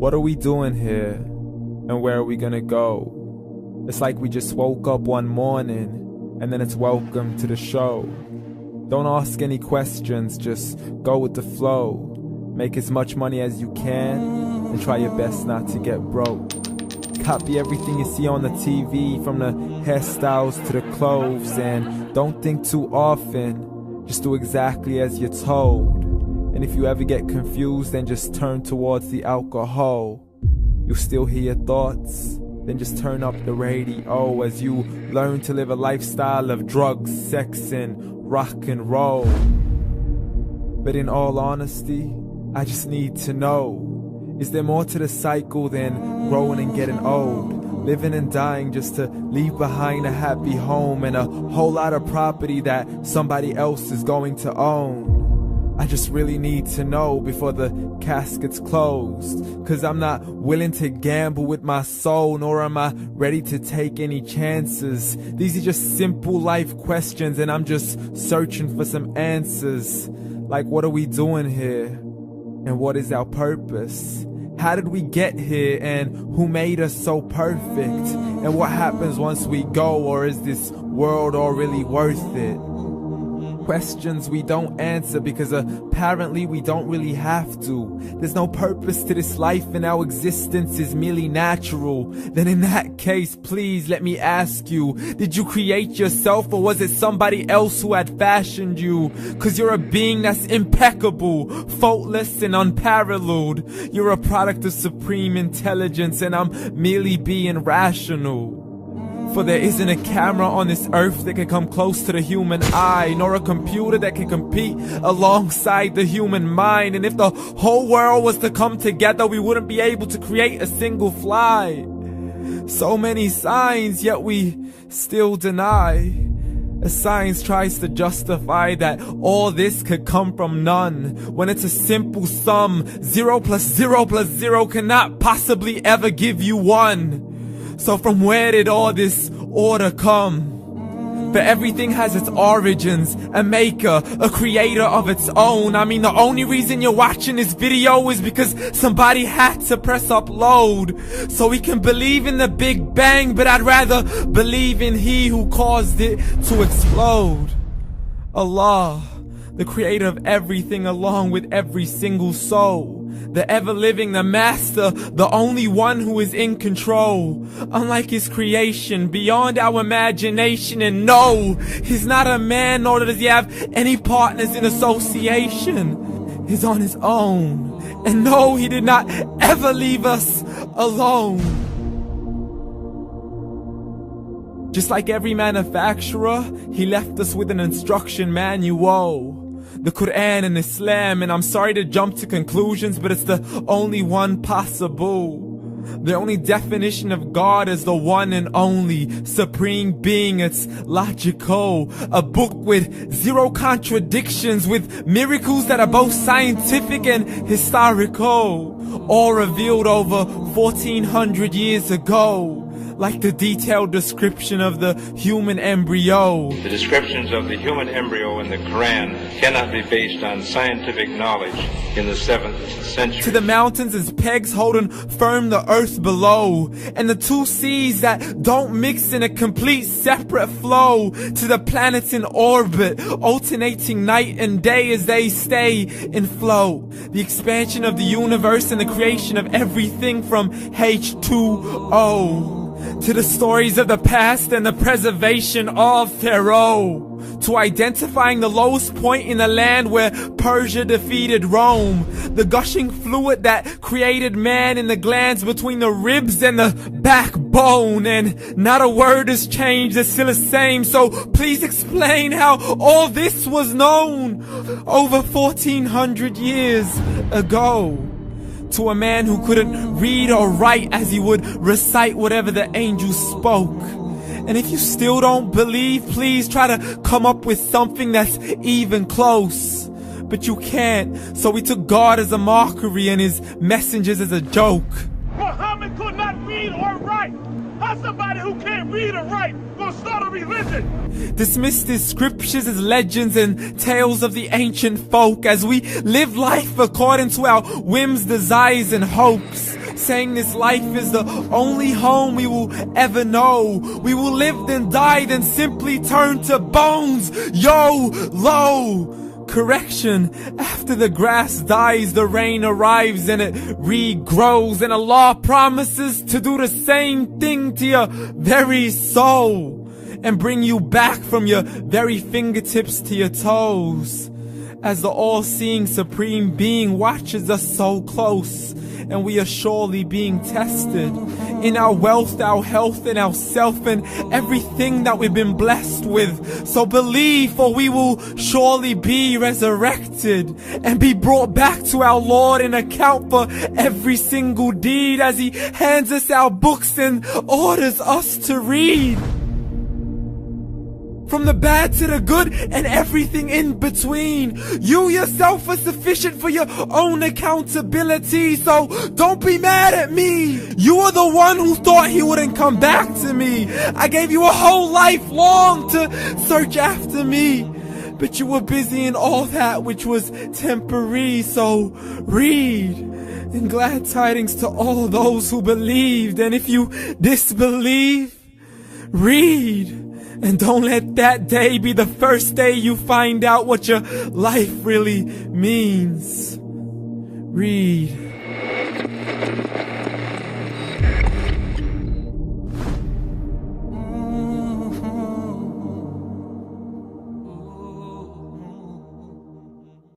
What are we doing here? And where are we gonna go? It's like we just woke up one morning, and then it's welcome to the show. Don't ask any questions, just go with the flow. Make as much money as you can, and try your best not to get broke. Copy everything you see on the TV, from the hairstyles to the clothes, and don't think too often, just do exactly as you're told. And if you ever get confused, then just turn towards the alcohol. You'll still hear your thoughts, then just turn up the radio as you learn to live a lifestyle of drugs, sex, and rock and roll. But in all honesty, I just need to know, is there more to the cycle than growing and getting old? Living and dying just to leave behind a happy home and a whole lot of property that somebody else is going to own. I just really need to know before the casket's closed, 'cause I'm not willing to gamble with my soul, nor am I ready to take any chances. These are just simple life questions, and I'm just searching for some answers. Like, what are we doing here? And what is our purpose? How did we get here, and who made us so perfect? And what happens once we go, or is this world all really worth it? Questions we don't answer because apparently we don't really have to. There's no purpose to this life and our existence is merely natural. Then in that case, please let me ask you, did you create yourself, or was it somebody else who had fashioned you? 'Cause you're a being that's impeccable, faultless and unparalleled. You're a product of supreme intelligence, and I'm merely being rational. For there isn't a camera on this earth that can come close to the human eye, nor a computer that can compete alongside the human mind. And if the whole world was to come together, we wouldn't be able to create a single fly. So many signs, yet we still deny. As science tries to justify that all this could come from none, when it's a simple sum. 0 plus 0 plus 0 cannot possibly ever give you 1. So from where did all this order come? For everything has its origins, a maker, a creator of its own. I mean, the only reason you're watching this video is because somebody had to press upload. So we can believe in the Big Bang, but I'd rather believe in He who caused it to explode. Allah, the creator of everything along with every single soul. The ever-living, the master, the only one who is in control. Unlike his creation, beyond our imagination. And no, he's not a man, nor does he have any partners in association. He's on his own. And no, he did not ever leave us alone. Just like every manufacturer, he left us with an instruction manual. The Quran and Islam, and I'm sorry to jump to conclusions, but it's the only one possible. The only definition of God is the one and only supreme being. It's logical, a book with 0 contradictions, with miracles that are both scientific and historical, all revealed over 1400 years ago. Like the detailed description of the human embryo. The descriptions of the human embryo in the Quran cannot be based on scientific knowledge in the 7th century. To the mountains as pegs holding firm the earth below, and the 2 seas that don't mix in a complete separate flow. To the planets in orbit, alternating night and day as they stay in flow. The expansion of the universe and the creation of everything from H2O. To the stories of the past and the preservation of Pharaoh. To identifying the lowest point in the land where Persia defeated Rome. The gushing fluid that created man in the glands between the ribs and the backbone. And not a word has changed, it's still the same. So please explain how all this was known over 1400 years ago. To a man who couldn't read or write as he would recite whatever the angels spoke. And if you still don't believe, please try to come up with something that's even close. But you can't, so we took God as a mockery and his messengers as a joke. Muhammad could not read or write. How's somebody who can't read or write gonna start a religion? Dismissed his scriptures as legends and tales of the ancient folk, as we live life according to our whims, desires, and hopes. saying this life is the only home we will ever know. We will live then die, then simply turn to bones. YOLO! Correction, after the grass dies, the rain arrives and it regrows, and Allah promises to do the same thing to your very soul and bring you back from your very fingertips to your toes, as the all-seeing supreme being watches us so close, and we are surely being tested in our wealth, our health, and our self, and everything that we've been blessed with. So believe, for we will surely be resurrected and be brought back to our Lord and account for every single deed, as He hands us our books and orders us to read. From the bad to the good and everything in between. You yourself are sufficient for your own accountability, so don't be mad at me. You are the one who thought He wouldn't come back to me. I gave you a whole life long to search after me, but you were busy in all that which was temporary. So read, and glad tidings to all those who believed. And if you disbelieve, read. And don't let that day be the first day you find out what your life really means. Read.